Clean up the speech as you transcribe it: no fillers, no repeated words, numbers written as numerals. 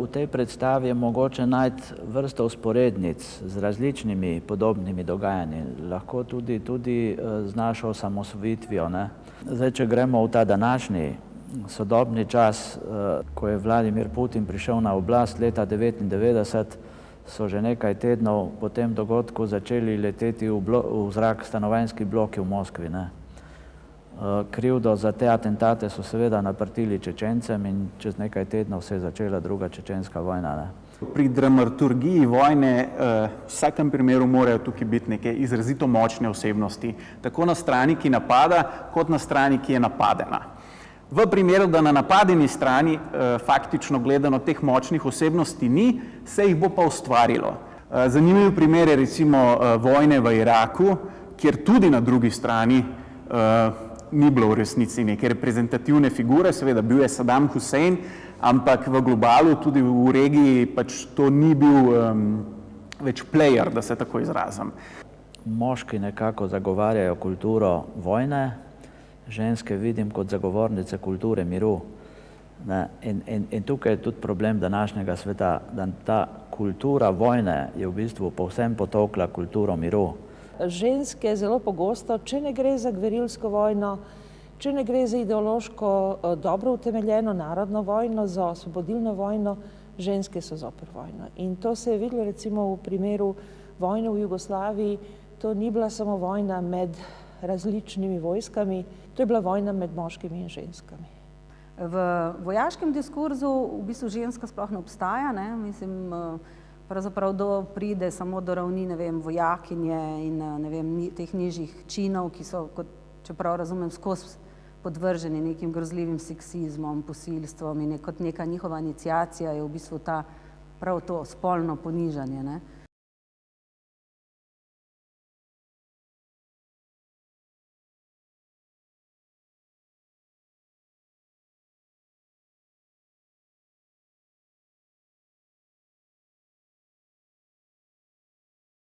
v tej predstavi je mogoče najti vrsto vzporednic z različnimi podobnimi dogajanji, lahko tudi z našo osamosvojitvijo, ne. Zdaj, če gremo v ta današnji sodobni čas, ko je Vladimir Putin prišel na oblast leta 1999, so že nekaj tednov po tem dogodku začeli leteti v zrak stanovanjski bloki v Moskvi, ne. Krivdo za te atentate so seveda naprtili Čečencem in čez nekaj tednov se je začela druga čečenska vojna, ne. Pri dramaturgiji vojne v vsakem primeru morajo tukaj biti neke izrazito močne osebnosti, tako na strani, ki napada, kot na strani, ki je napadena. V primeru, da na napadeni strani faktično gledano teh močnih osebnosti ni, se jih bo pa ustvarilo. Zanimiv primer je recimo vojne v Iraku, kjer tudi na drugi strani ni bilo v resnici neke reprezentativne figure, seveda bil je Saddam Hussein, ampak v globalu, tudi v regiji, pač to ni bil več player, da se tako izrazim. Moški nekako zagovarjajo kulturo vojne, ženske vidim kot zagovornice kulture miru. In tukaj je tudi problem današnjega sveta, da ta kultura vojne je v bistvu povsem potokla kulturo miru. Ženske zelo pogosto, če ne gre za gverilsko vojno, če ne gre za ideološko dobro utemeljeno narodno vojno, za osvobodilno vojno, ženske so zoper vojno. In to se je videlo recimo v primeru vojne v Jugoslaviji, to ni bila samo vojna med različnimi vojskami, to je bila vojna med moškimi in ženskami. V vojaškem diskurzu v bistvu ženska sploh ne obstaja, ne, mislim, pravzaprav pride samo do ravni, ne vem, vojakinje in ne vem, teh nižjih činov, ki so, čeprav razumem, skozi podvrženi nekim grozljivim seksizmom, posilstvom in kot neka njihova iniciacija je v bistvu prav to spolno ponižanje, ne.